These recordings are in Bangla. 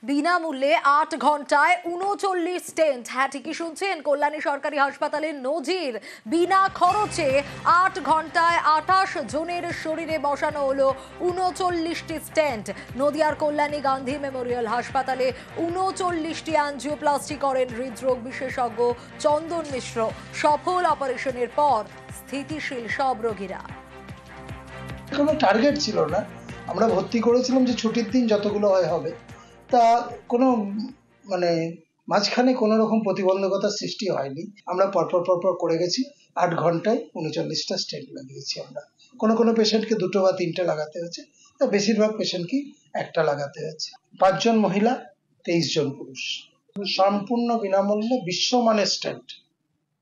বিনামূল্যে ৮ ঘন্টায় ৩৯ স্টেন্ট। হ্যাঁ, ঠিকই শুনছেন, কল্যাণী সরকারি হাসপাতালের নজির। বিনা খরচে ৮ ঘন্টায় ২৮ জনের শরীরে বসানো হলো ৩৯টি স্টেন্ট। নদিয়ার কল্যাণী গান্ধী মেমোরিয়াল হাসপাতালে ৩৯টি অ্যাঞ্জিওপ্লাস্টি করেন হৃদরোগ বিশেষজ্ঞ চন্দন মিশ্র। সফল অপারেশনের পর স্থিতিশীল সব রোগীরা। কোনো টার্গেট ছিল না, আমরা ভর্তি করেছিলাম যে ছুটির দিন যতগুলো হয় হবে। তা কোনো মাঝখানে কোনো রকম প্রতিবন্ধকতার সৃষ্টি হয়নি। আমরা পরপর করে গেছি। ৮ ঘন্টায় ৩৯টা স্টেন্ট লাগিয়েছি আমরা। কোনো পেশেন্টকে 2 বা 3টে লাগাতে হয়েছে, তা বেশিরভাগ পেশেন্টকে একটা লাগাতে হয়েছে। 5 জন মহিলা, 23 জন পুরুষ। সম্পূর্ণ বিনামূল্যে বিশ্বমানের স্টেন্ট।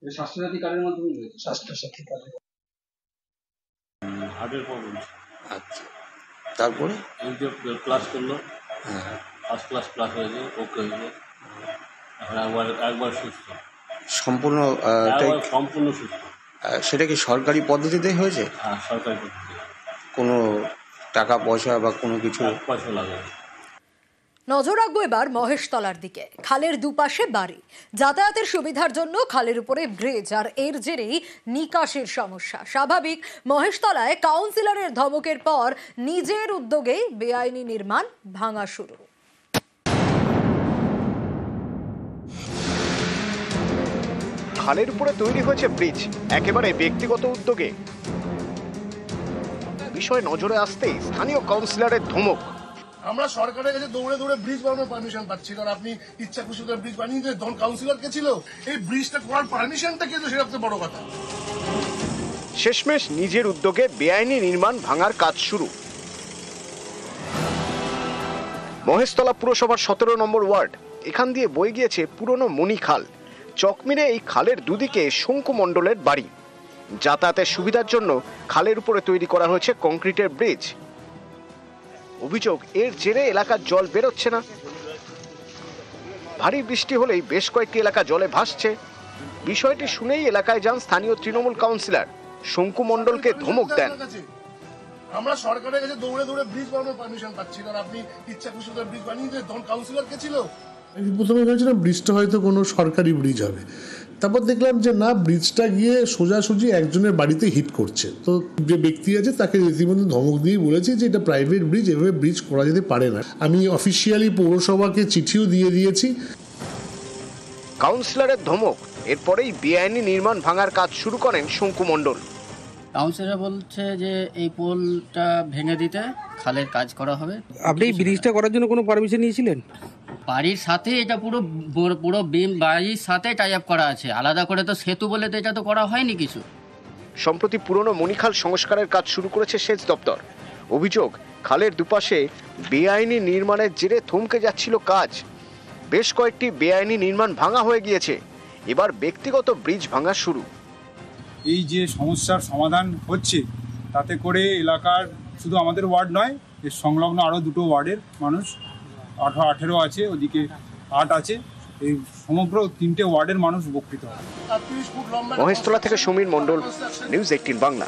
স্বাস্থ্যসাথী কার্ডের মাধ্যমে হয়েছে। স্বাস্থ্যসাথী কার্ডের। আচ্ছা, তারপরে ক্লাস করলো, ফার্স্ট ক্লাস প্লাস হয়েছে, ওকে হয়েছে, এখন একবার সুস্থ, সম্পূর্ণ সম্পূর্ণ সুস্থ। সেটা কি সরকারি পদ্ধতিতে হয়েছে? হ্যাঁ, সরকারি পদ্ধতি। কোনো টাকা পয়সা বা কোনো কিছু পয়সা লাগে? নজর রাখবো এবার মহেশতলার দিকে। খালের দুপাশে বাড়ি, যাতায়াতের সুবিধার জন্য খালের উপরে ব্রিজ, আর এর জেরেই নিকাশের সমস্যা। স্বাভাবিক, মহেশতলায় কাউন্সিলরের ধমকের পর নিজের উদ্যোগেই বেআইনি নির্মাণ ভাঙা শুরু। খালের উপরে তৈরি হয়েছে ব্রিজ একেবারে ব্যক্তিগত উদ্যোগে। বিষয় নজরে আসতেই স্থানীয় কাউন্সিলরের ধমক। আমরা সরকারের কাছে দৌড়ে ব্রিজ বানানোর পারমিশন পাচ্ছি, কারণ আপনি ইচ্ছা খুশি করে ব্রিজ বানিয়ে দিলে তখন কাউন্সিলর কে ছিল, এই ব্রিজটা করার পারমিশনটা কিন্তু সেটা তো বড় কথা। শেষমেশ নিজের উদ্যোগে বেআইনি নির্মাণ ভাঙার কাজ শুরু। মহেশতলা পুরসভার 17 নম্বর ওয়ার্ড, এখান দিয়ে বয়ে গিয়েছে পুরনো মণি খাল। চকমিরে এই খালের দুদিকে শঙ্কু মণ্ডলের বাড়ি। যাতায়াতের সুবিধার জন্য খালের উপরে তৈরি করা হয়েছে কংক্রিটের ব্রিজ। অভিযোগ, এর জেরে এলাকার জল বেরোচ্ছে না। ভারী বৃষ্টি হলেই বেশ কয়েকটি এলাকা জলে ভাসছে। বিষয়টি শুনেই এলাকায় যান স্থানীয় তৃণমূল কাউন্সিলর, শঙ্কু মণ্ডলকে ধমক দেন। আমরা সরকারের কাছে দৌড়ে ব্রিজ বানানোর পারমিশন পাচ্ছি, কারণ আপনি ইচ্ছা খুশি করে ব্রিজ বানিয়ে দিলে তখন কাউন্সিলর কে ছিল। প্রথমে ভেবেছিলাম ব্রিজটা হয়তো কোনো সরকারি ব্রিজ হবে, তারপর দেখলাম যে না, ব্রিজটা গিয়ে সোজাসুজি একজনের বাড়িতে হিট করছে। তো যে ব্যক্তি আছে তাকে রীতিমতো ধমক দিয়ে বলেছে যে এটা প্রাইভেট ব্রিজ, এভাবে ব্রিজ করা যেতে পারে না। আমি অফিসিয়ালি পৌরসভাকে চিঠিও দিয়ে দিয়েছি। কাউন্সিলরের ধমক, এরপরেই বেআইনি নির্মাণ ভাঙার কাজ শুরু করেন শঙ্কু মণ্ডল। কাউন্সিলর বলছে যে এই পোলটা ভেঙে দিতে খালের কাজ করা হবে। আপনি এই ব্রিজটা করার জন্য কোনো পারমিশন নিয়েছিলেন? বাড়ির সাথে এটা পুরো বিম বাড়ির সাথে টাই আপ করা আছে, আলাদা করে তো সেতু বলে তো এটা তো করা হয়নি কিছু। সম্প্রতি পুরনো মণিখাল সংস্কারের কাজ শুরু করেছে সেচ দপ্তর। অভিযোগ, খালের দুপাশে বেআইনি নির্মাণের জেরে থমকে যাচ্ছিল কাজ। বেশ কয়েকটি বেআইনি নির্মাণ ভাঙা হয়ে গিয়েছে। এবার ব্যক্তিগত ব্রিজ ভাঙা শুরু। এই যে সমস্যার সমাধান হচ্ছে, তাতে করে এলাকার শুধু আমাদের ওয়ার্ড নয়, এর সংলগ্ন আরও 2টো ওয়ার্ডের মানুষ, 18 আছে, ওদিকে 8 আছে, এই সমগ্র 3টে ওয়ার্ডের মানুষ উপকৃত হয়। মহেশতলা থেকে সমীর মণ্ডল, নিউজ 18 বাংলা।